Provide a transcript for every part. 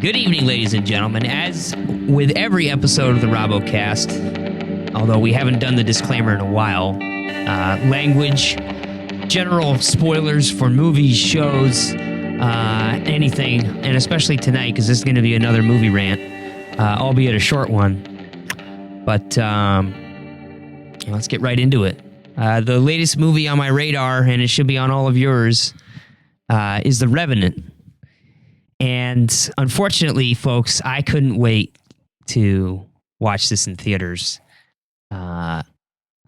Good evening, ladies and gentlemen. As with every episode of the RobbocasT, although we haven't done the disclaimer in a while, language, general spoilers for movies, shows, anything, and especially tonight, because this is going to be another movie rant, albeit a short one. But let's get right into it. The latest movie on my radar, and it should be on all of yours, is The Revenant. And unfortunately, folks, I couldn't wait to watch this in theaters. I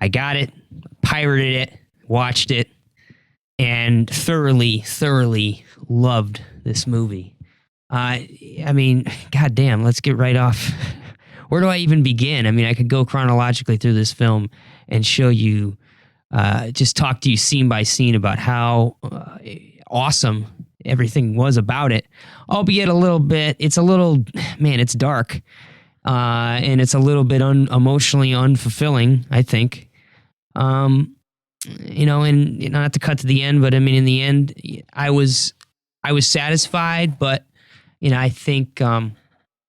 got it, pirated it, watched it, and thoroughly loved this movie. I mean, goddamn, let's get right off. Where do I even begin? I mean, I could go chronologically through this film and show you, just talk to you scene by scene about how awesome everything was about it, albeit it's dark, and it's a little bit emotionally unfulfilling, I think. And not to cut to the end, but I mean, in the end, I was satisfied, but I think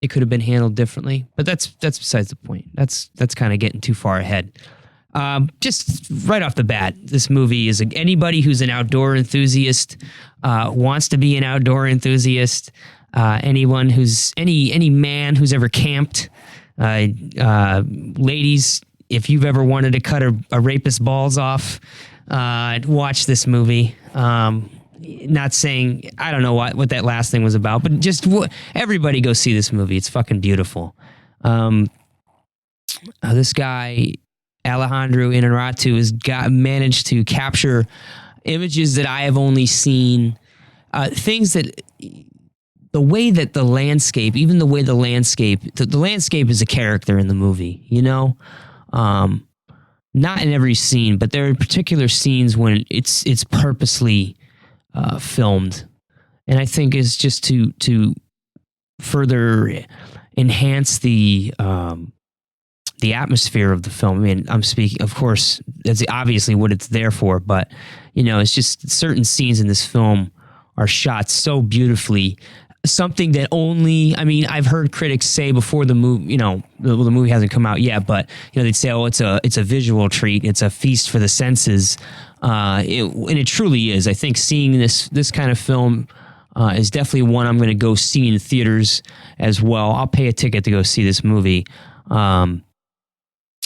it could have been handled differently. But that's besides the point. That's kind of getting too far ahead. Just right off the bat, this movie is anybody who's an outdoor enthusiast, wants to be an outdoor enthusiast, anyone who's any man who's ever camped, ladies, if you've ever wanted to cut a rapist's balls off, watch this movie. Not saying, I don't know what that last thing was about, but just everybody go see this movie. It's fucking beautiful. This guy, Alejandro Inarritu, has managed to capture images that I have only seen, things that the landscape is a character in the movie, not in every scene, but there are particular scenes when it's purposely filmed, and I think is just to further enhance the atmosphere of the film. I mean, I'm speaking, of course, that's obviously what it's there for, but, it's just certain scenes in this film are shot so beautifully. Something that I've heard critics say before the movie, the movie hasn't come out yet, but, they'd say, oh, it's a visual treat. It's a feast for the senses. And it truly is. I think seeing this kind of film is definitely one I'm going to go see in theaters as well. I'll pay a ticket to go see this movie.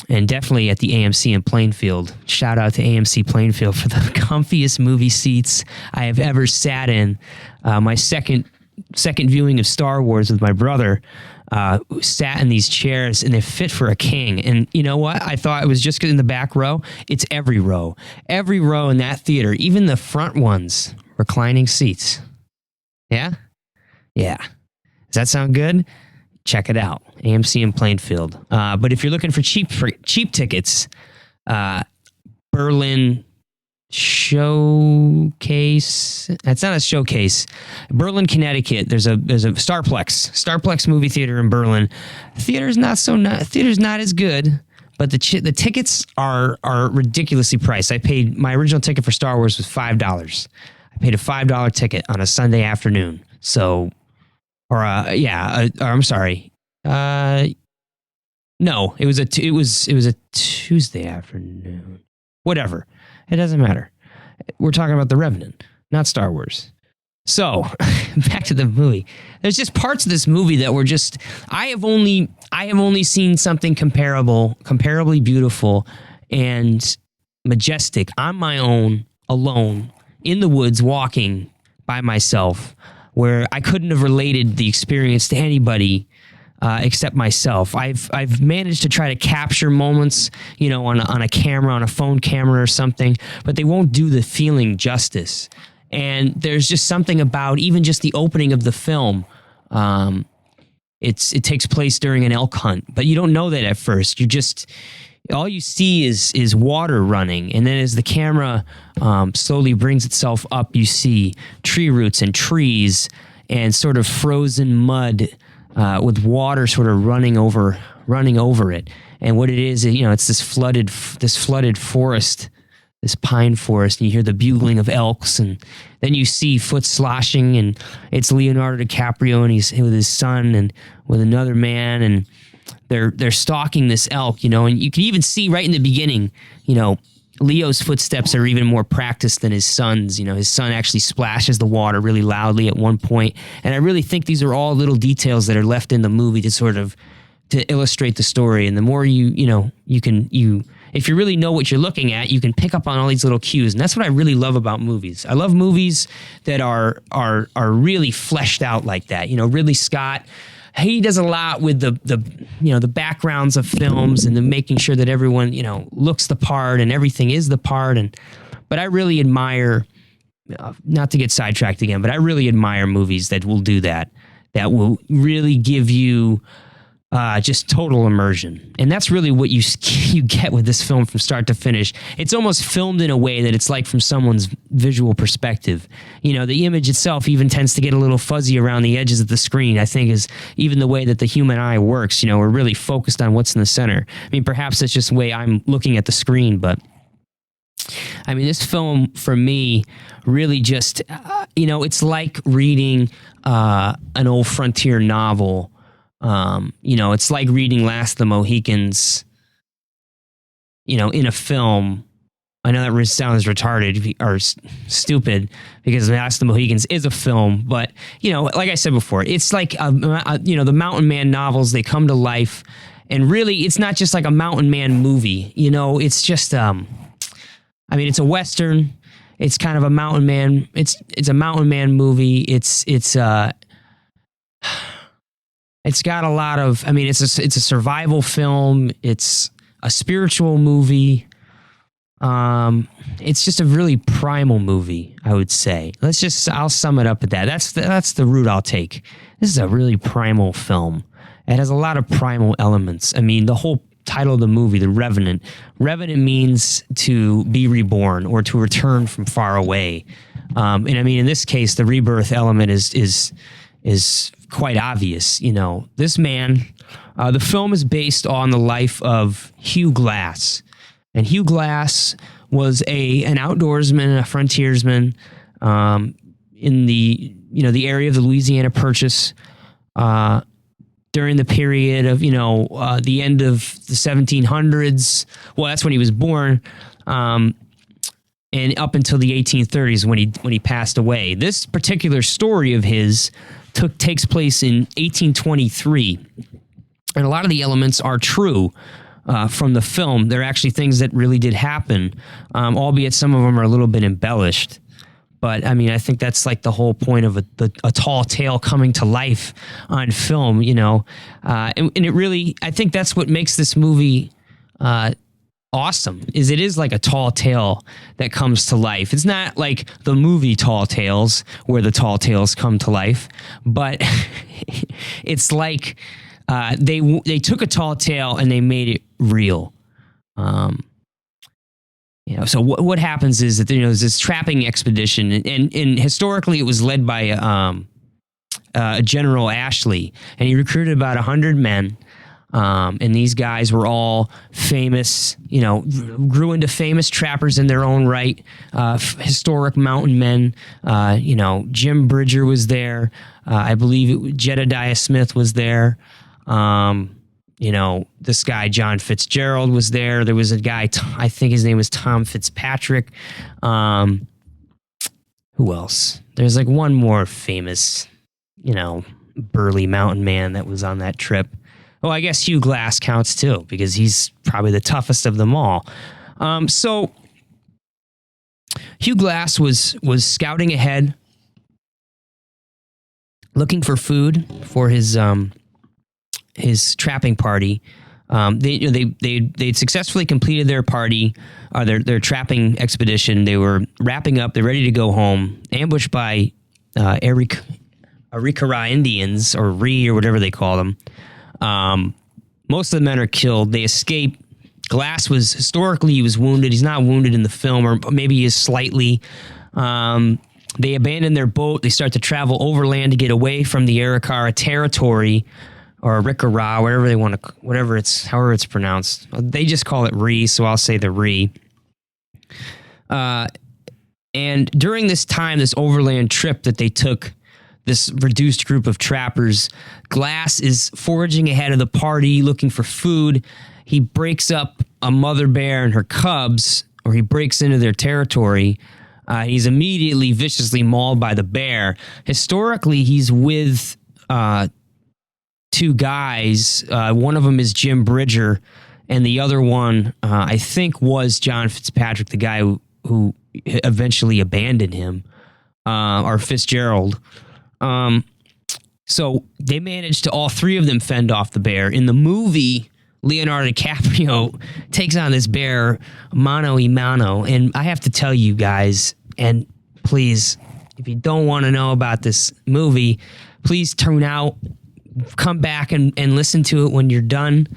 And definitely at the AMC in Plainfield. Shout out to AMC Plainfield for the comfiest movie seats I have ever sat in. My second viewing of Star Wars with my brother, sat in these chairs, and they're fit for a king. And you know what? I thought it was just in the back row. It's every row. Every row in that theater, even the front ones, reclining seats. Yeah? Yeah. Does that sound good? Check it out. AMC in Plainfield. But if you're looking for cheap tickets, Berlin Showcase. That's not a showcase. Berlin, Connecticut. There's a Starplex movie theater in Berlin. Theater's not as good, but the tickets are ridiculously priced. my original ticket for Star Wars was $5. I paid a $5 ticket on a Sunday afternoon. So, I'm sorry. No, it was a Tuesday afternoon. Whatever. It doesn't matter. We're talking about The Revenant, not Star Wars. So, back to the movie. There's just parts of this movie that were just, I have only seen something comparably beautiful and majestic on my own, alone, in the woods, walking by myself, where I couldn't have related the experience to anybody except myself. I've managed to try to capture moments, on a camera, on a phone camera or something, but they won't do the feeling justice. And there's just something about even just the opening of the film. It takes place during an elk hunt, but you don't know that at first. All you see is water running, and then as the camera slowly brings itself up, you see tree roots and trees and sort of frozen mud with water sort of running over it. And what it is, it's this flooded forest this pine forest, and you hear the bugling of elks, and then you see foot sloshing, and it's Leonardo DiCaprio, and he's with his son and with another man, and they're stalking this elk, and you can even see right in the beginning, Leo's footsteps are even more practiced than his son's. His son actually splashes the water really loudly at one point, and I really think these are all little details that are left in the movie to illustrate the story. And the more if you really know what you're looking at, you can pick up on all these little cues. And that's what I really love about movies. I love movies that are really fleshed out like that. Ridley Scott, he does a lot with the backgrounds of films and the making sure that everyone, looks the part and everything is the part. But I really admire, not to get sidetracked again, but I really admire movies that will do that will really give you just total immersion. And that's really what you get with this film from start to finish. It's almost filmed in a way that it's like from someone's visual perspective. The image itself even tends to get a little fuzzy around the edges of the screen, I think, is even the way that the human eye works. We're really focused on what's in the center. I mean, perhaps it's just the way I'm looking at the screen, but I mean, this film for me really just, it's like reading an old frontier novel. It's like reading Last of the Mohicans, in a film. I know that sounds retarded or stupid because Last of the Mohicans is a film, but, like I said before, it's like, the Mountain Man novels, they come to life, and really it's not just like a Mountain Man movie, it's just, it's a Western, it's kind of a Mountain Man, it's a Mountain Man movie, it's got a lot of, it's a survival film. It's a spiritual movie. It's just a really primal movie, I would say. I'll sum it up at that. That's the route I'll take. This is a really primal film. It has a lot of primal elements. The whole title of the movie, The Revenant. Revenant means to be reborn or to return from far away. In this case, the rebirth element is quite obvious. This man, the film is based on the life of Hugh Glass. And Hugh Glass was an outdoorsman, a frontiersman in the area of the Louisiana Purchase during the period of, the end of the 1700s. Well, that's when he was born. And up until the 1830s when he passed away. This particular story of his takes place in 1823, and a lot of the elements are true from the film. They're actually things that really did happen, albeit some of them are a little bit embellished. But I think that's like the whole point of a tall tale coming to life on film, and it really, I think that's what makes this movie awesome, is it is like a tall tale that comes to life. It's not like the movie Tall Tales where the tall tales come to life, but it's like they took a tall tale and they made it real. So what happens is that there's this trapping expedition, and historically it was led by General Ashley, and he recruited about 100 men. And these guys were all famous, grew into famous trappers in their own right, historic mountain men. Jim Bridger was there. I believe Jedediah Smith was there. This guy, John Fitzgerald, was there. There was a guy, I think his name was Tom Fitzpatrick. Who else? There's like one more famous, burly mountain man that was on that trip. Well, I guess Hugh Glass counts too, because he's probably the toughest of them all. So Hugh Glass was scouting ahead, looking for food for his trapping party. They'd successfully completed their party, their trapping expedition. They were wrapping up. They're ready to go home. Ambushed by Arikara Indians, or Ree, or whatever they call them. Most of the men are killed. They escape. Glass he was wounded. He's not wounded in the film, or maybe he is slightly. They abandon their boat. They start to travel overland to get away from the Arikara territory, or Arikara, however it's pronounced. They just call it Ree, so I'll say the Ree. And during this time, this overland trip that they took, this reduced group of trappers, Glass is foraging ahead of the party, looking for food. He breaks up a mother bear and her cubs, or he breaks into their territory. He's immediately viciously mauled by the bear. Historically, he's with two guys. One of them is Jim Bridger, and the other one, I think, was John Fitzpatrick, the guy who eventually abandoned him, or Fitzgerald. So they managed to, all three of them, fend off the bear. In the movie, Leonardo DiCaprio takes on this bear mano a mano, and I have to tell you guys, and please, if you don't want to know about this movie, please tune out, come back and listen to it when you're done.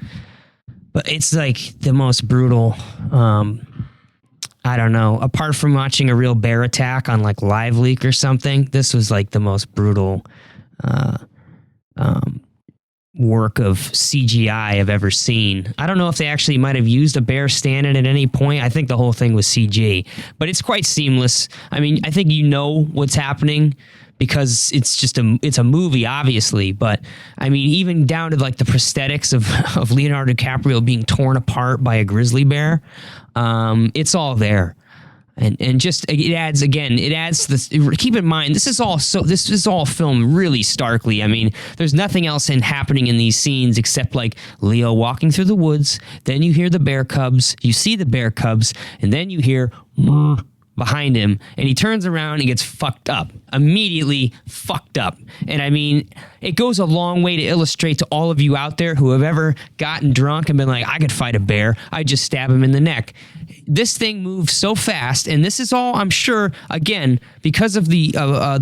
But it's like the most brutal, I don't know, apart from watching a real bear attack on like Live Leak or something, this was like the most brutal work of CGI I've ever seen. I don't know if they actually might have used a bear stand-in at any point. I think the whole thing was CG, but it's quite seamless. I mean, I think you know what's happening because it's just it's a movie, obviously. But I mean, even down to like the prosthetics of Leonardo DiCaprio being torn apart by a grizzly bear, it's all there. And just it adds this. Keep in mind, this is all filmed really starkly. I mean, there's nothing else happening in these scenes except like Leo walking through the woods. Then you hear the bear cubs. You see the bear cubs, and then you hear behind him, and he turns around and gets fucked up. Immediately fucked up. And I mean, it goes a long way to illustrate to all of you out there who have ever gotten drunk and been like, I could fight a bear. I just stab him in the neck. This thing moves so fast, and this is all, I'm sure, again, because of the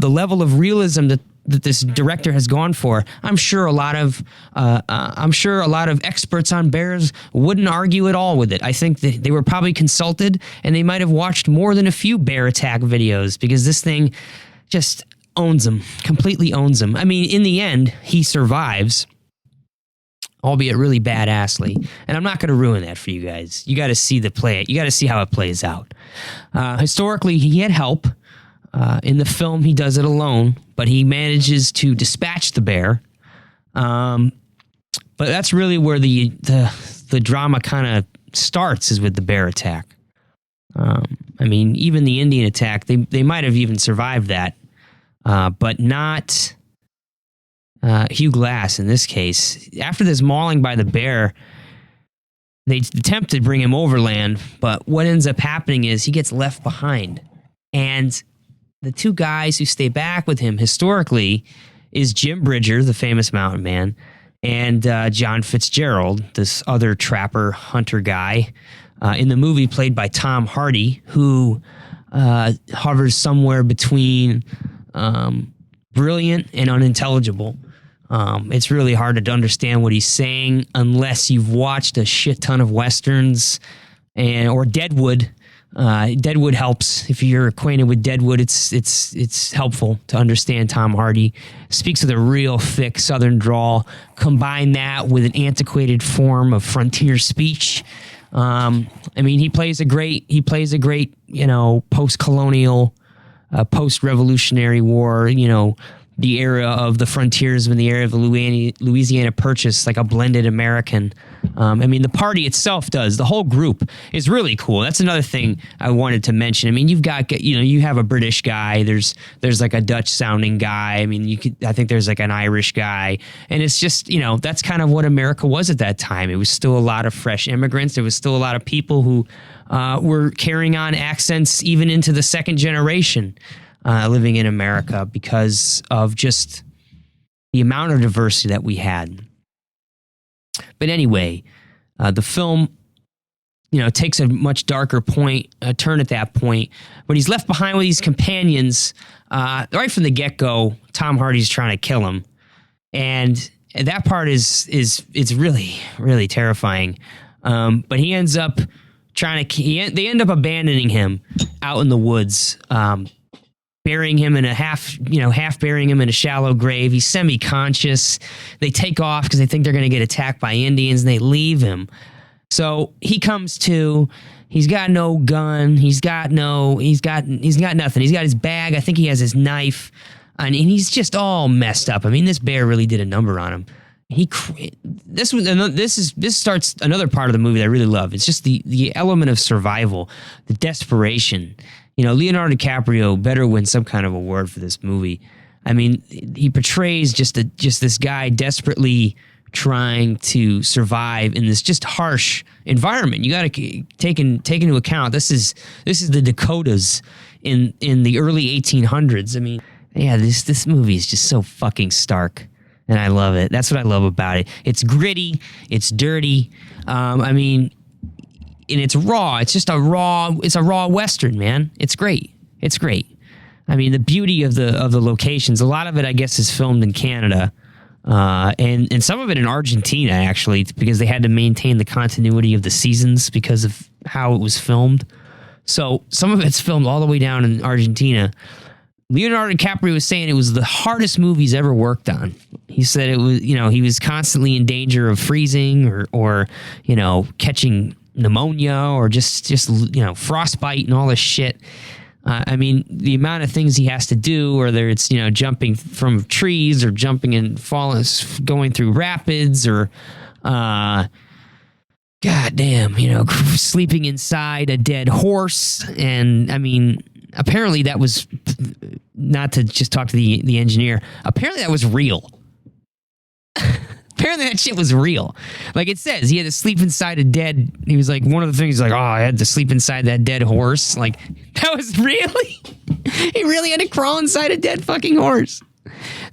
level of realism that this director has gone for. I'm sure a lot of experts on bears wouldn't argue at all with it. I think that they were probably consulted, and they might have watched more than a few bear attack videos, because this thing just owns him, completely owns him. I mean, in the end, he survives, albeit really badassly. And I'm not going to ruin that for you guys. You got to see the play. You got to see how it plays out. Historically, he had help. In the film, he does it alone, but he manages to dispatch the bear. But that's really where the drama kind of starts, is with the bear attack. I mean, even the Indian attack, they might have even survived that, but not Hugh Glass in this case. After this mauling by the bear, they attempt to bring him overland, but what ends up happening is he gets left behind. And the two guys who stay back with him historically is Jim Bridger, the famous mountain man, and John Fitzgerald, this other trapper hunter guy, in the movie played by Tom Hardy, who hovers somewhere between brilliant and unintelligible. It's really hard to understand what he's saying unless you've watched a shit ton of Westerns or Deadwood. Deadwood helps. If you're acquainted with Deadwood, it's helpful to understand Tom Hardy. Speaks with a real thick Southern drawl. Combine that with an antiquated form of frontier speech. I mean, he plays a great, post-colonial, post-Revolutionary War, the era of the frontiersmen, the era of the Louisiana Purchase, like a blended American. I mean, the party itself does. The whole group is really cool. That's another thing I wanted to mention. I mean, you've got, you have a British guy. There's like a Dutch sounding guy. I mean, I think there's like an Irish guy. And it's just, that's kind of what America was at that time. It was still a lot of fresh immigrants. There was still a lot of people who were carrying on accents even into the second generation. Living in America because of just the amount of diversity that we had. But anyway, the film, takes a much darker turn at that point. But he's left behind with these companions. Right from the get-go, Tom Hardy's trying to kill him. And that part is really, really terrifying. But he ends up they end up abandoning him out in the woods, burying him in half burying him in a shallow grave. He's semi-conscious. They take off because they think they're going to get attacked by Indians, and they leave him. So he comes to, He's got no gun. He's got nothing. He's got his bag. I think he has his knife, and he's just all messed up. I mean, this bear really did a number on him. This starts another part of the movie that I really love. It's just the element of survival, the desperation. You know, Leonardo DiCaprio better win some kind of award for this movie. I mean, he portrays just this guy desperately trying to survive in this just harsh environment. You got to take into account this is the Dakotas in the early 1800s. I mean, yeah, this movie is just so fucking stark, and I love it. That's what I love about it. It's gritty, it's dirty. I mean, and it's raw. It's just a raw Western, man. It's great. It's great. I mean, the beauty of the locations. A lot of it, I guess, is filmed in Canada. And some of it in Argentina, actually, because they had to maintain the continuity of the seasons because of how it was filmed. So some of it's filmed all the way down in Argentina. Leonardo DiCaprio was saying it was the hardest movie he's ever worked on. He said it was, you know, he was constantly in danger of freezing or you know, catching pneumonia or just you know, frostbite and all this shit. I mean, the amount of things he has to do, whether it's, you know, jumping from trees or jumping and falling, going through rapids or, goddamn, you know, sleeping inside a dead horse. And I mean, apparently that was, not to just talk to the engineer, apparently that was real. Apparently that shit was real. Like it says, he had to sleep inside a dead... He was like, one of the things, like, oh, I had to sleep inside that dead horse. Like, that was really... He really had to crawl inside a dead fucking horse.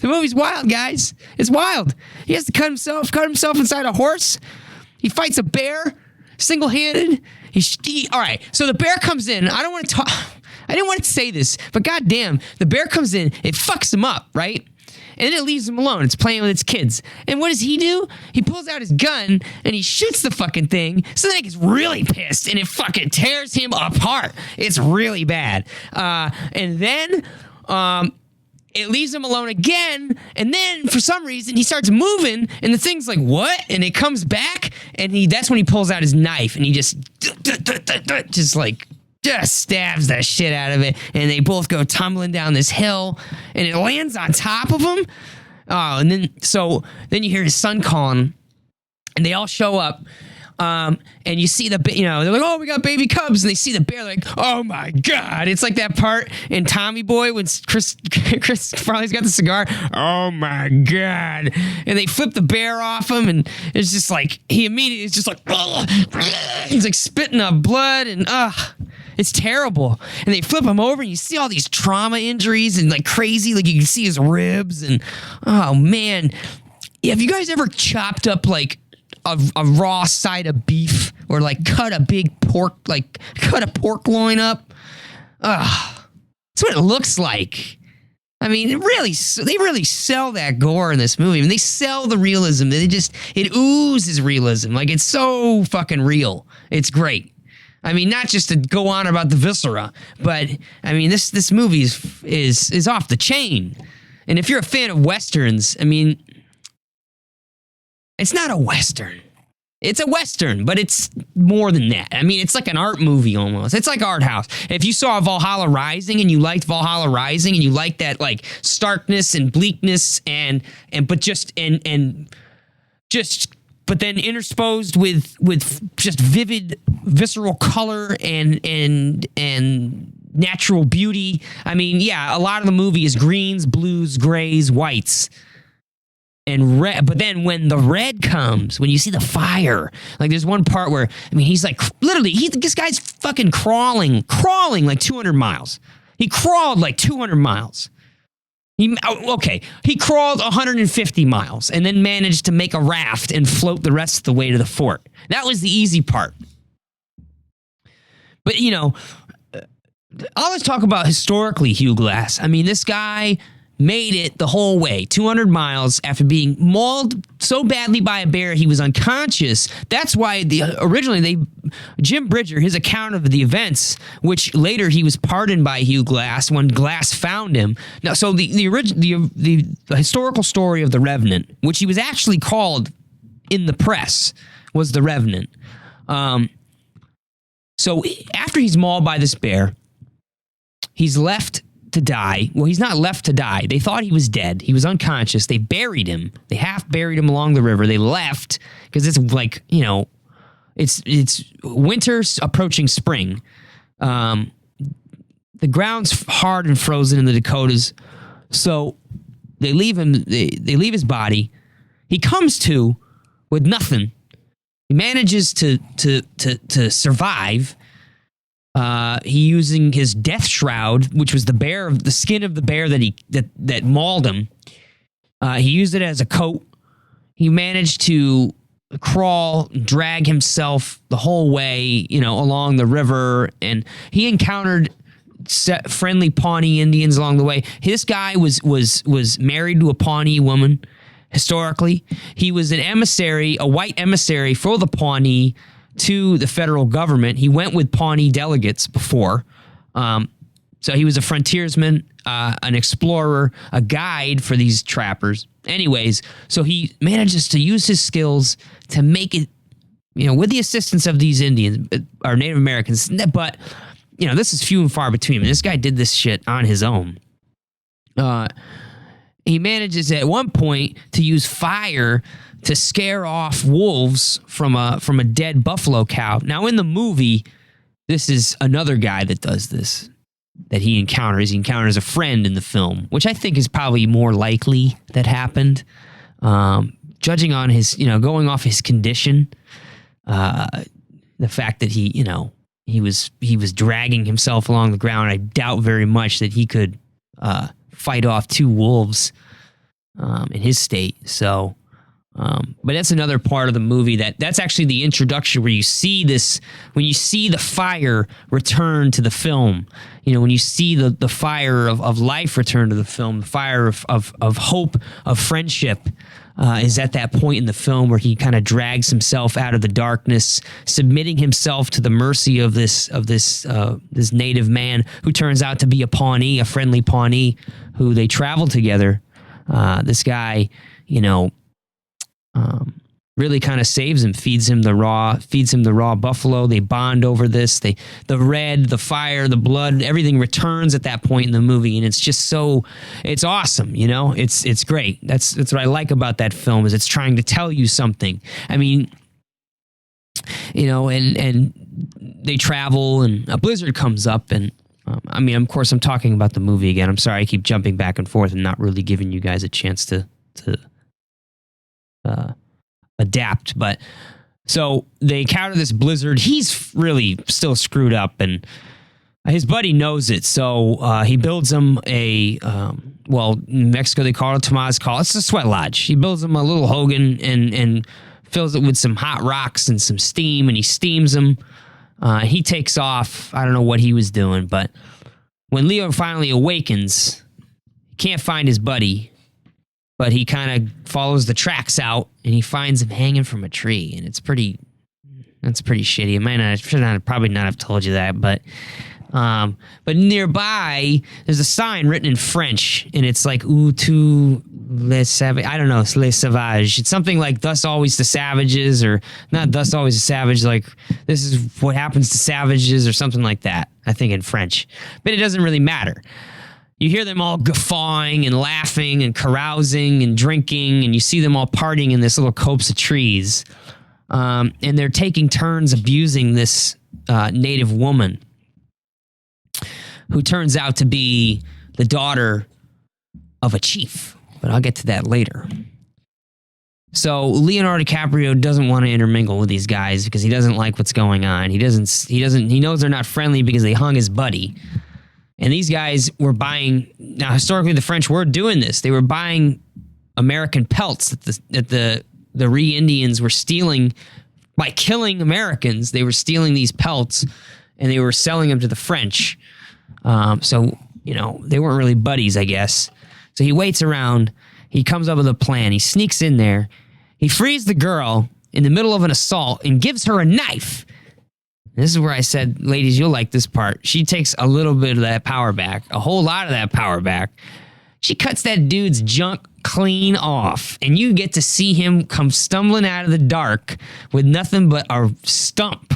The movie's wild, guys. It's wild. He has to cut himself inside a horse. He fights a bear, single-handed. All right, so the bear comes in. I don't want to talk... I didn't want to say this, but goddamn, the bear comes in, it fucks him up, right? And then it leaves him alone. It's playing with its kids. And what does he do? He pulls out his gun and he shoots the fucking thing. So then he gets really pissed and it fucking tears him apart. It's really bad. And then it leaves him alone again. And then for some reason he starts moving and the thing's like, what? And it comes back and that's when he pulls out his knife and he just stabs the shit out of it, and they both go tumbling down this hill, and it lands on top of him. Oh, and then you hear his son calling, and they all show up, and you see they're like, oh, we got baby cubs, and they see the bear, like, oh my god, it's like that part in Tommy Boy when Chris Farley's got the cigar, oh my god, and they flip the bear off him, and it's just like he immediately is just like, he's like spitting up blood, and it's terrible. And they flip him over and you see all these trauma injuries and like crazy, like you can see his ribs and oh man. Have you guys ever chopped up like a raw side of beef or like cut a pork loin up? That's what it looks like. I mean, they really sell that gore in this movie. I mean, they sell the realism. It oozes realism. Like it's so fucking real. It's great. I mean, not just to go on about the viscera, but I mean, this movie is off the chain. And if you're a fan of Westerns, I mean, it's not a Western. It's a Western, but it's more than that. I mean, it's like an art movie almost. It's like art house. If you saw Valhalla Rising and you liked Valhalla Rising and you liked that like starkness and bleakness but then intersposed with just vivid, visceral color and natural beauty. I mean, yeah, a lot of the movie is greens, blues, grays, whites, and red. But then when the red comes, when you see the fire, like there's one part where, I mean, he's like, literally, this guy's fucking crawling like 200 miles. He crawled like 200 miles. He crawled 150 miles and then managed to make a raft and float the rest of the way to the fort. That was the easy part. But, you know, I'll just talk about historically Hugh Glass. I mean, this guy made it the whole way, 200 miles, after being mauled so badly by a bear he was unconscious. That's why Jim Bridger, his account of the events, which later he was pardoned by Hugh Glass when Glass found him. Now, so the historical story of the Revenant, which he was actually called in the press, was the Revenant. So after he's mauled by this bear, he's left to die. Well, he's not left to die. They thought he was dead. He was unconscious. They buried him. They half buried him along the river. They left because it's like, it's winter approaching spring. The ground's hard and frozen in the Dakotas. So they leave him. They leave his body. He comes to with nothing. He manages to survive. He using his death shroud, which was the skin of the bear that mauled him. He used it as a coat. He managed to crawl, drag himself the whole way, along the river, and he encountered friendly Pawnee Indians along the way. This guy was married to a Pawnee woman. Historically, he was an emissary, a white emissary for the Pawnee to the federal government. He went with Pawnee delegates before. So he was a frontiersman, an explorer, a guide for these trappers. Anyways, so he manages to use his skills to make it, with the assistance of these Indians or Native Americans. But, this is few and far between. This guy did this shit on his own. He manages at one point to use fire to scare off wolves from a dead buffalo cow. Now, in the movie, this is another guy that does this, that he encounters. He encounters a friend in the film, which I think is probably more likely that happened. Judging on his, going off his condition, the fact that he was dragging himself along the ground, I doubt very much that he could fight off two wolves in his state. So, but that's another part of the movie that's actually the introduction where you see this, when you see the fire return to the film, when you see the fire of life return to the film, the fire of hope, of friendship, is at that point in the film where he kind of drags himself out of the darkness, submitting himself to the mercy of this native man who turns out to be a Pawnee, a friendly Pawnee, who they travel together. This guy, really kind of saves him, feeds him the raw buffalo. They bond over this. The red, the fire, the blood, everything returns at that point in the movie, and it's just it's awesome. It's great. That's what I like about that film, is it's trying to tell you something. I mean, and they travel, and a blizzard comes up, and of course, I'm talking about the movie again. I'm sorry, I keep jumping back and forth and not really giving you guys a chance to adapt. But so they encounter this blizzard. He's really still screwed up, and his buddy knows it. So he builds him in Mexico they call it a temazcal. It's a sweat lodge. He builds him a little hogan and fills it with some hot rocks and some steam, and he steams him. He takes off. I don't know what he was doing, but when Leo finally awakens, he can't find his buddy. But he kind of follows the tracks out, and he finds him hanging from a tree, and that's pretty shitty. I should probably not have told you that, but nearby there's a sign written in French, and it's like "Où tu les savages." I don't know, les sauvages. It's something like "Thus always the savages," or not "Thus always the savage." Like this is what happens to savages, or something like that. I think in French, but it doesn't really matter. You hear them all guffawing and laughing and carousing and drinking, and you see them all partying in this little copse of trees. And they're taking turns abusing this native woman who turns out to be the daughter of a chief. But I'll get to that later. So Leonardo DiCaprio doesn't want to intermingle with these guys because he doesn't like what's going on. He knows they're not friendly because they hung his buddy. And these guys were buying, now historically the French were doing this. They were buying American pelts that the Indians were stealing by killing Americans. They were stealing these pelts and they were selling them to the French. So they weren't really buddies, I guess. So he waits around. He comes up with a plan. He sneaks in there. He frees the girl in the middle of an assault and gives her a knife. This is where I said, ladies, you'll like this part. She takes a little bit of that power back, a whole lot of that power back. She cuts that dude's junk clean off, and you get to see him come stumbling out of the dark with nothing but a stump.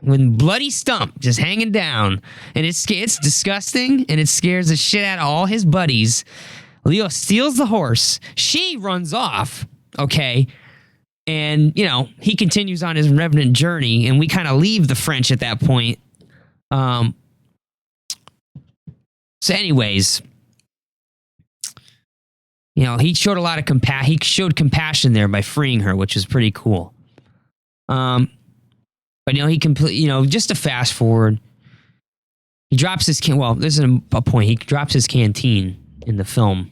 with bloody stump just hanging down. And it's disgusting, and it scares the shit out of all his buddies. Leo steals the horse. She runs off, okay? And, you know, he continues on his Revenant journey, and we kind of leave the French at that point. So anyways, you know, he showed a lot of he showed compassion there by freeing her, which is pretty cool. But, you know, just to fast forward, he drops his there's a point. He drops his canteen in the film.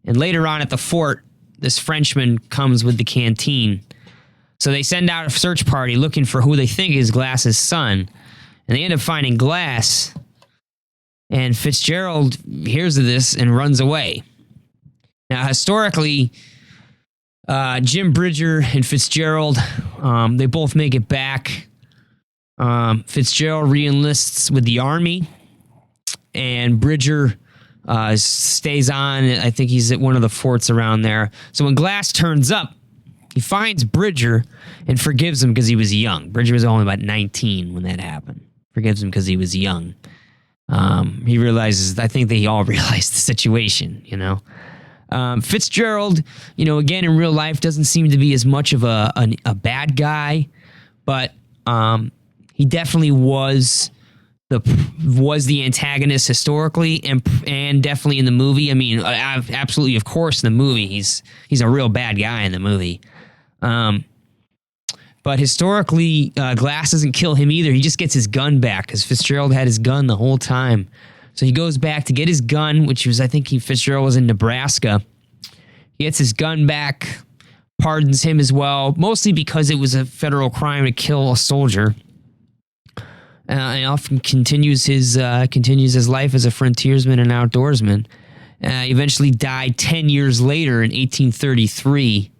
And later on at the fort, this Frenchman comes with the canteen. So they send out a search party looking for who they think is Glass's son. And they end up finding Glass. And Fitzgerald hears of this and runs away. Now, historically, Jim Bridger and Fitzgerald, they both make it back. Fitzgerald re-enlists with the army. And Bridger stays on. I think he's at one of the forts around there. So when Glass turns up, he finds Bridger and forgives him because he was young. Bridger was only about 19 when that happened. Forgives him because he was young. He realizes, I think they all realized the situation, you know. Fitzgerald, you know, again, in real life doesn't seem to be as much of a bad guy, but he definitely was the antagonist historically and definitely in the movie. I mean, absolutely, of course, in the movie, he's a real bad guy in the movie. But historically, Glass doesn't kill him either. He just gets his gun back because Fitzgerald had his gun the whole time. So he goes back to get his gun, which was, I think Fitzgerald was in Nebraska. He gets his gun back, pardons him as well, mostly because it was a federal crime to kill a soldier. And often continues his life as a frontiersman and outdoorsman. Eventually died 10 years later in 1833.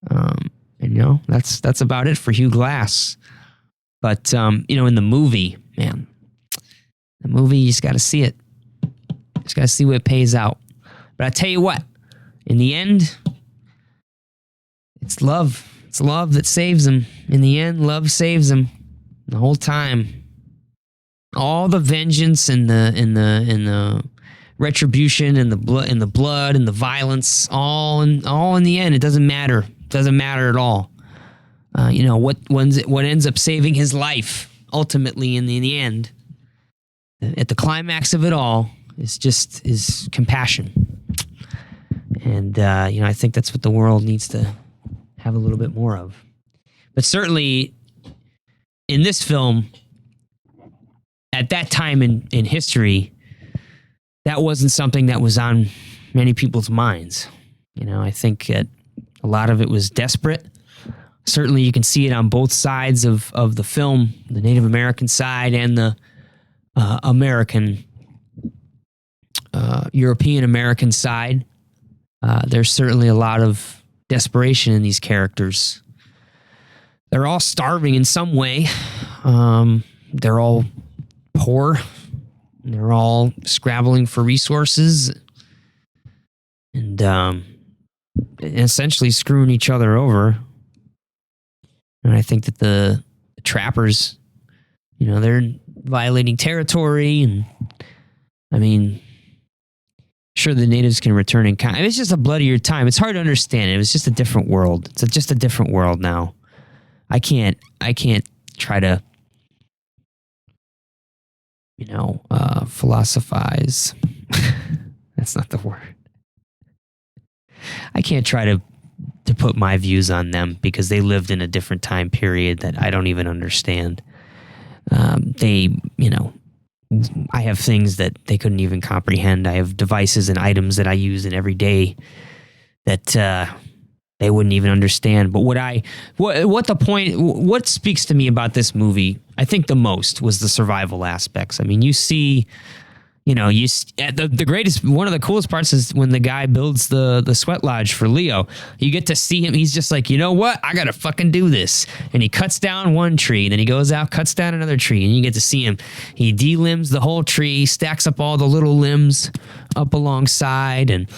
And, you know, that's about it for Hugh Glass. But, you know, in the movie, man, you just got to see it. Just got to see what it pays out. But I tell you what, in the end, it's love. It's love that saves him. In the end, love saves him the whole time. All the vengeance and the retribution and the blood and the violence, all in the end, it doesn't matter. It doesn't matter at all. You know what ends up saving his life ultimately in the end, at the climax of it all, is compassion. And you know, I think that's what the world needs to have a little bit more of. But certainly in this film, at that time in history, that wasn't something that was on many people's minds. You know, I think that a lot of it was desperate. Certainly you can see it on both sides of the film, the Native American side and the European American side. There's certainly a lot of desperation in these characters. They're all starving in some way. They're all poor. They're all scrabbling for resources and essentially screwing each other over. And I think that the trappers, you know, they're violating territory. And I mean, sure, the natives can return in kind. It's just a bloodier time. It's hard to understand. It was just a different world. It's just a different world now. I can't try to, you know, philosophize. That's not the word. I can't try to put my views on them because they lived in a different time period that I don't even understand. You know, I have things that they couldn't even comprehend. I have devices and items that I use in every day that they wouldn't even understand. But what speaks to me about this movie, I think the most was the survival aspects. I mean, you see, you know, the greatest, one of the coolest parts is when the guy builds the sweat lodge for Leo. You get to see him. He's just like, you know what? I got to fucking do this. And he cuts down one tree. Then he goes out, cuts down another tree. And you get to see him. He de-limbs the whole tree, stacks up all the little limbs up alongside and,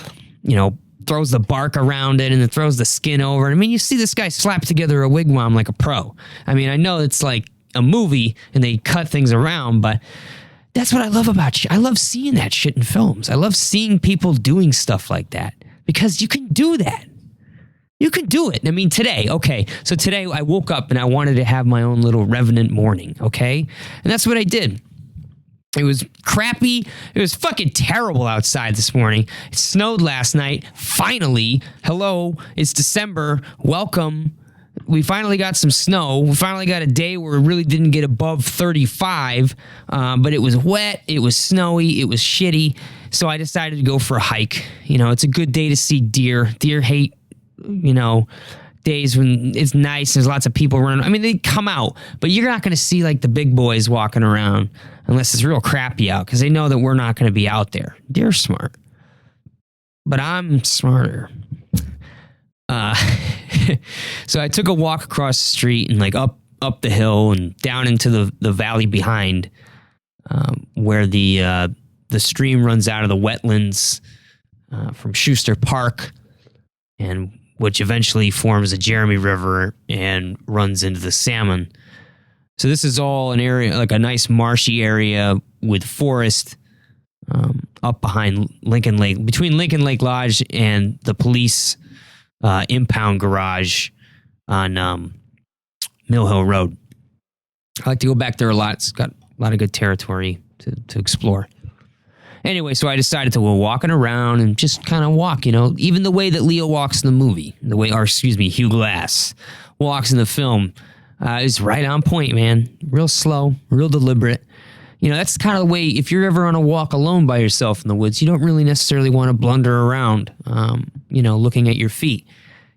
you know, throws the bark around it and then throws the skin over. I mean, you see this guy slap together a wigwam like a pro. I mean, I know it's like, a movie and they cut things around, but that's what I love about shit. I love seeing that shit in films. I love seeing people doing stuff like that because you can do that. You can do it. I mean, today, okay. So today I woke up and I wanted to have my own little Revenant morning, okay? And that's what I did. It was crappy. It was fucking terrible outside this morning. It snowed last night. Finally, hello, it's December. Welcome. We finally got some snow. We finally got a day where it really didn't get above 35, but it was wet. It was snowy. It was shitty. So I decided to go for a hike. You know, it's a good day to see deer. Deer hate, you know, days when it's nice. There's lots of people running. I mean, they come out, but you're not going to see like the big boys walking around unless it's real crappy out because they know that we're not going to be out there. Deer smart, but I'm smarter. So I took a walk across the street and like up the hill and down into the valley behind, where the stream runs out of the wetlands from Schuster Park, and which eventually forms the Jeremy River and runs into the Salmon. So this is all an area, like a nice marshy area with forest up behind Lincoln Lake, between Lincoln Lake Lodge and the police impound garage on Mill Hill Road. I like to go back there a lot. It's got a lot of good territory to explore. Anyway, so I decided to go walking around and just kind of walk, you know, even the way that Leo walks in the movie, Hugh Glass walks in the film is right on point, man. Real slow, real deliberate. You know, that's kind of the way, if you're ever on a walk alone by yourself in the woods, you don't really necessarily want to blunder around, you know, looking at your feet.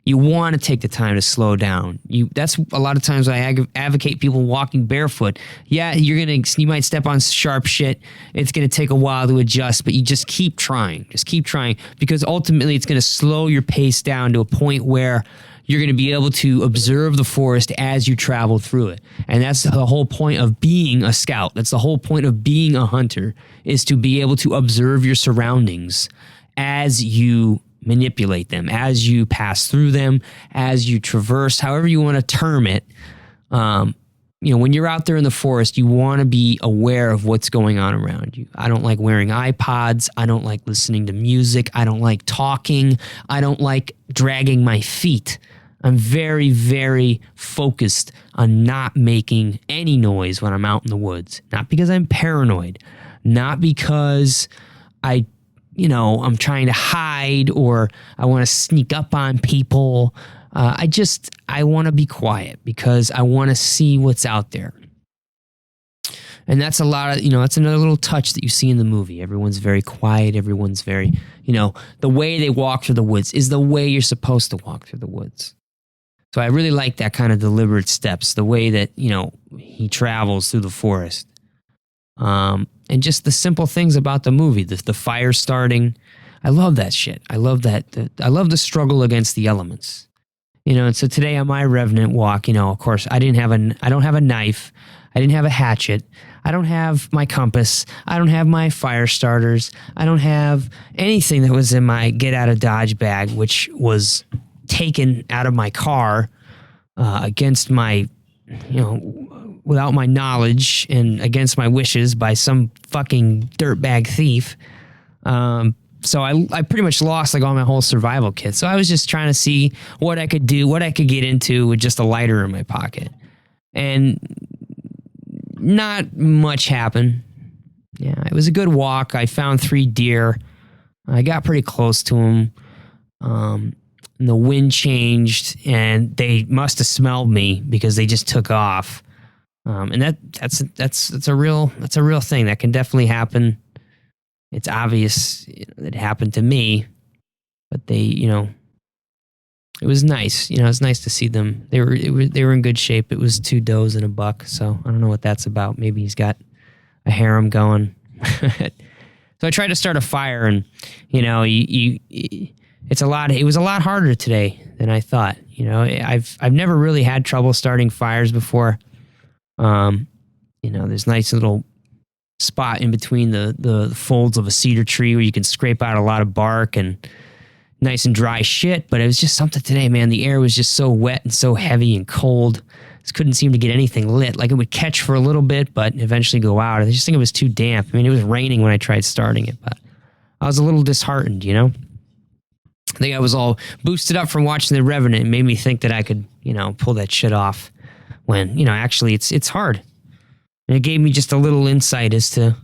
You want to take the time to slow down. That's a lot of times I advocate people walking barefoot. Yeah, you might step on sharp shit. It's going to take a while to adjust, but you just keep trying. Just keep trying, because ultimately it's going to slow your pace down to a point where you're going to be able to observe the forest as you travel through it. And that's the whole point of being a scout. That's the whole point of being a hunter, is to be able to observe your surroundings as you manipulate them, as you pass through them, as you traverse, however you want to term it. You know, when you're out there in the forest, you want to be aware of what's going on around you. I don't like wearing iPods. I don't like listening to music. I don't like talking. I don't like dragging my feet. I'm very, very focused on not making any noise when I'm out in the woods. Not because I'm paranoid, not because I'm trying to hide or I want to sneak up on people. I want to be quiet because I want to see what's out there. And that's that's another little touch that you see in the movie. Everyone's very quiet. Everyone's very, the way they walk through the woods is the way you're supposed to walk through the woods. So I really like that kind of deliberate steps, the way that, he travels through the forest. And just the simple things about the movie, the fire starting. I love that shit. I love that. I love the struggle against the elements. And so today on my Revenant walk, of course, I don't have a knife. I didn't have a hatchet. I don't have my compass. I don't have my fire starters. I don't have anything that was in my get out of Dodge bag, which was taken out of my car against my, without my knowledge and against my wishes by some fucking dirtbag thief. So I pretty much lost all my whole survival kit. So I was just trying to see what I could do, what I could get into with just a lighter in my pocket. And not much happened. Yeah, it was a good walk. I found 3 deer. I got pretty close to them. And the wind changed and they must have smelled me because they just took off. And that's a real thing that can definitely happen. It's obvious that it happened to me, but they, it was nice. It's nice to see them. They were in good shape. It was 2 does and a buck. So I don't know what that's about. Maybe he's got a harem going. So I tried to start a fire, and it was a lot harder today than I thought. I've never really had trouble starting fires before. There's nice little spot in between the folds of a cedar tree where you can scrape out a lot of bark and nice and dry shit. But it was just something today, man. The air was just so wet and so heavy and cold. Just couldn't seem to get anything lit. Like it would catch for a little bit, but eventually go out. I just think it was too damp. I mean, it was raining when I tried starting it, but I was a little disheartened, you know? I think I was all boosted up from watching The Revenant. It made me think that I could, you know, pull that shit off when, you know, actually it's hard. And it gave me just a little insight as to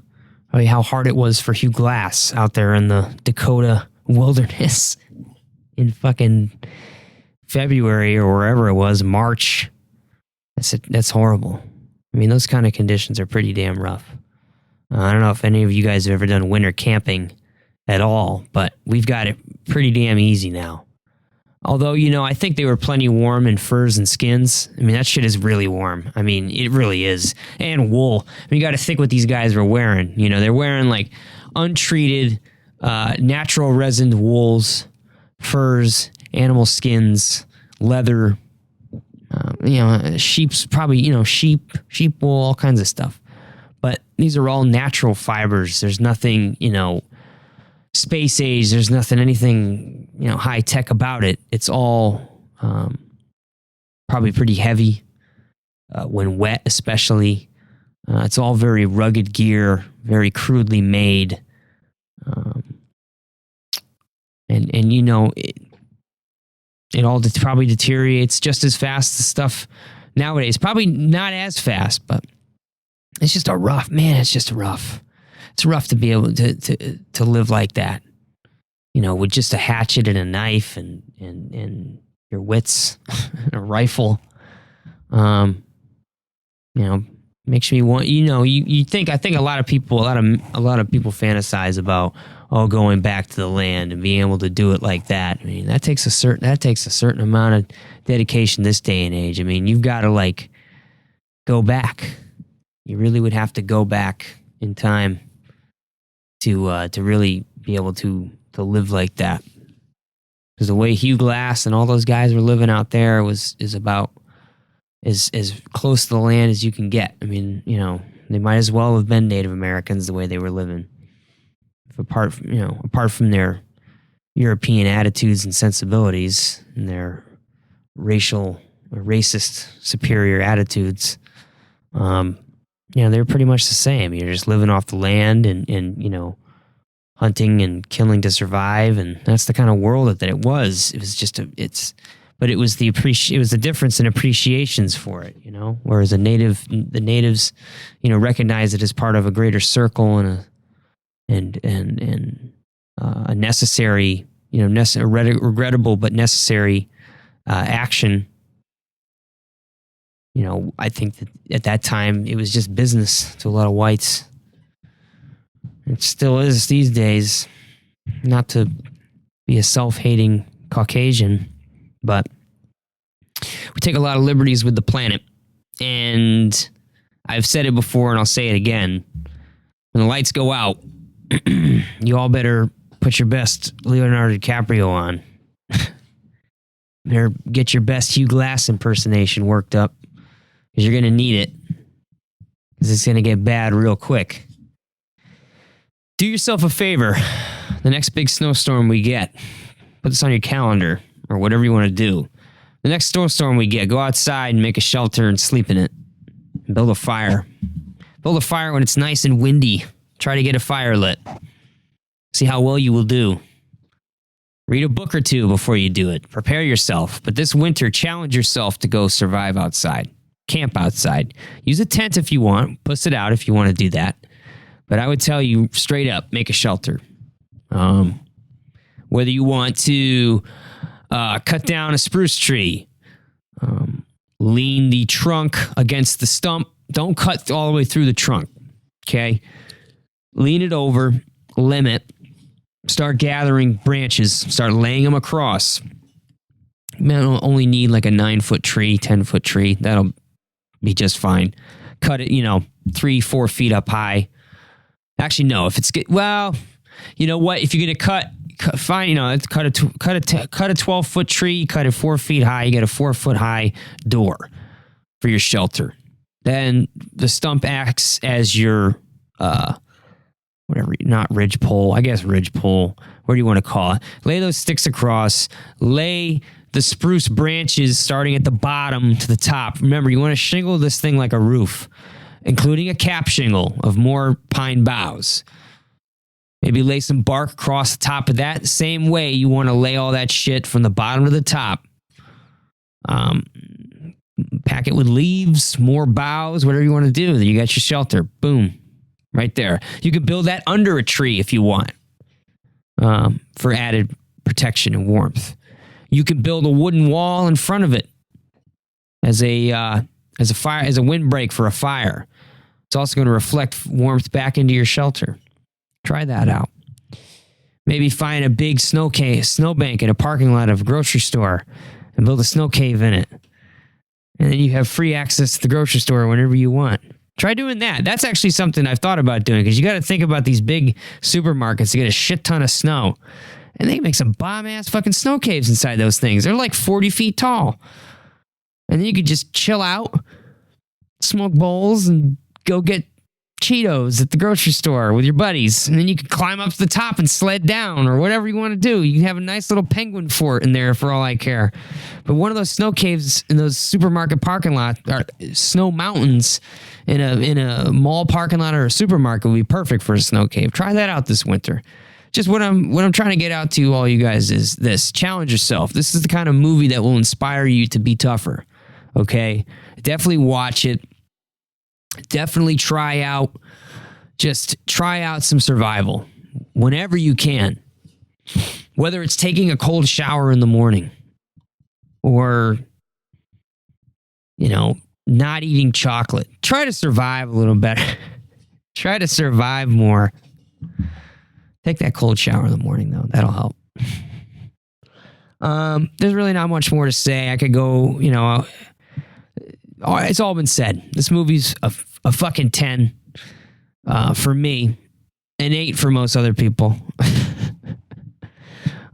how hard it was for Hugh Glass out there in the Dakota wilderness in fucking February or wherever it was, March. That's horrible. I mean, those kind of conditions are pretty damn rough. I don't know if any of you guys have ever done winter camping at all, but we've got it pretty damn easy now. Although, you know, I think they were plenty warm in furs and skins. I mean, that shit is really warm. I mean, it really is. And wool. I mean, you got to think what these guys were wearing. You know, they're wearing like untreated, natural resined wools, furs, animal skins, leather, you know, sheep's probably, you know, sheep wool, all kinds of stuff. But these are all natural fibers. There's nothing, you know, space age. There's anything, you know, high tech about it. It's all probably pretty heavy when wet, especially. It's all very rugged gear, very crudely made. And you know, it all probably deteriorates just as fast as stuff nowadays. Probably not as fast, but it's just it's rough. It's rough to be able to live like that, you know, with just a hatchet and a knife and your wits and a rifle. You know, makes me want, you know, I think a lot of people fantasize about going back to the land and being able to do it like that. I mean, that takes a certain amount of dedication this day and age. I mean, you've got to like go back. You really would have to go back in time to really be able to live like that. Because the way Hugh Glass and all those guys were living out there is about as close to the land as you can get. I mean, you know, they might as well have been Native Americans the way they were living. Apart from their European attitudes and sensibilities and their racist superior attitudes, you know, they're pretty much the same. You're just living off the land and you know, hunting and killing to survive, and that's the kind of world that it was. It was just but it was the difference in appreciations for it, you know. Whereas the natives, you know, recognize it as part of a greater circle and a necessary, you know, regrettable but necessary action. You know, I think that at that time it was just business to a lot of whites. It still is these days. Not to be a self-hating Caucasian, but we take a lot of liberties with the planet. And I've said it before and I'll say it again. When the lights go out, you all better put your best Leonardo DiCaprio on. Better get your best Hugh Glass impersonation worked up, because you're going to need it, because it's going to get bad real quick. Do yourself a favor. The next big snowstorm we get, put this on your calendar or whatever you want to do. The next snowstorm we get, go outside and make a shelter and sleep in it. Build a fire. Build a fire when it's nice and windy. Try to get a fire lit. See how well you will do. Read a book or two before you do it. Prepare yourself. But this winter, challenge yourself to go survive outside. Camp outside. Use a tent if you want. Puss it out if you want to do that. But I would tell you straight up, make a shelter. Whether you want to cut down a spruce tree, lean the trunk against the stump. Don't cut all the way through the trunk, okay? Lean it over, limit, start gathering branches, start laying them across. You might only need like a 9-foot tree, 10-foot tree. That'll be just fine. Cut it, 3-4 feet up high. Actually, no. If it's well, you know what? If you're gonna cut fine. Cut a 12-foot tree. Cut it 4 feet high. You get a 4-foot high door for your shelter. Then the stump acts as your whatever, not ridge pole. I guess ridge pole. What do you want to call it? Lay those sticks across. Lay the spruce branches starting at the bottom to the top. Remember, you want to shingle this thing like a roof, including a cap shingle of more pine boughs. Maybe lay some bark across the top of that. Same way you want to lay all that shit from the bottom to the top. Pack it with leaves, more boughs, whatever you want to do. Then you got your shelter. Boom. Right there. You could build that under a tree if you want, for added protection and warmth. You can build a wooden wall in front of it as a windbreak for a fire. It's also going to reflect warmth back into your shelter. Try that out. Maybe find a big snowbank in a parking lot of a grocery store and build a snow cave in it. And then you have free access to the grocery store whenever you want. Try doing that. That's actually something I've thought about doing, because you got to think about these big supermarkets. You get a shit ton of snow. And they make some bomb-ass fucking snow caves inside those things. They're like 40 feet tall. And then you could just chill out, smoke bowls, and go get Cheetos at the grocery store with your buddies. And then you could climb up to the top and sled down, or whatever you want to do. You can have a nice little penguin fort in there for all I care. But one of those snow caves in those supermarket parking lots, or snow mountains in a mall parking lot or a supermarket, would be perfect for a snow cave. Try that out this winter. Just what I'm trying to get out to all you guys is this: challenge yourself. This is the kind of movie that will inspire you to be tougher. Okay, definitely watch it. Definitely try out some survival whenever you can. Whether it's taking a cold shower in the morning, or not eating chocolate. Try to survive a little better. Try to survive more. Take that cold shower in the morning, though. That'll help. There's really not much more to say. I could go, it's all been said. This movie's a fucking 10 for me, an 8 for most other people.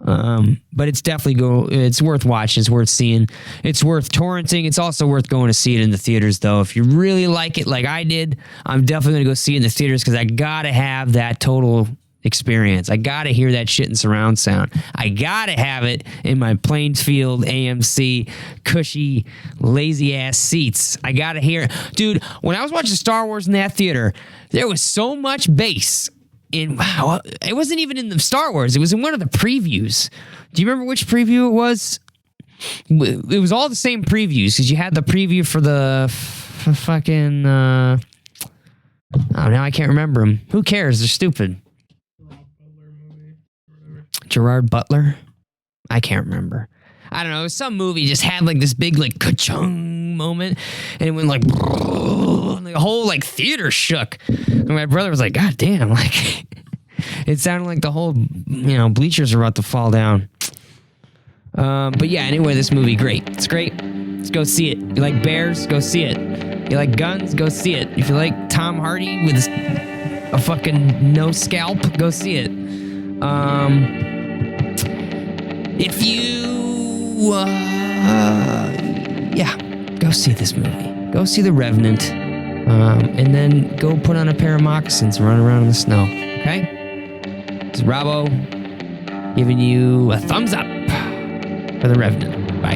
But it's definitely it's worth watching. It's worth seeing. It's worth torrenting. It's also worth going to see it in the theaters, though. If you really like it like I did, I'm definitely going to go see it in the theaters, because I got to have that total experience. I got to hear that shit in surround sound. I got to have it in my Plainfield AMC cushy, lazy-ass seats. I got to hear it. Dude, when I was watching Star Wars in that theater, there was so much bass. It wasn't even in the Star Wars. It was in one of the previews. Do you remember which preview it was? It was all the same previews, because you had the preview for the fucking... now I can't remember them. Who cares? They're stupid. Gerard Butler? I can't remember. I don't know. Some movie just had like this big like ka-chung moment, and it went like the whole like theater shook. And my brother was like, "God damn!" Like it sounded like the whole bleachers are about to fall down. But yeah, anyway, this movie great. It's great. Let's go see it. You like bears? Go see it. You like guns? Go see it. If you like Tom Hardy with a fucking no scalp, go see it. If you, go see this movie. Go see The Revenant, and then go put on a pair of moccasins and run around in the snow, okay? This is Robbo giving you a thumbs up for The Revenant. Bye.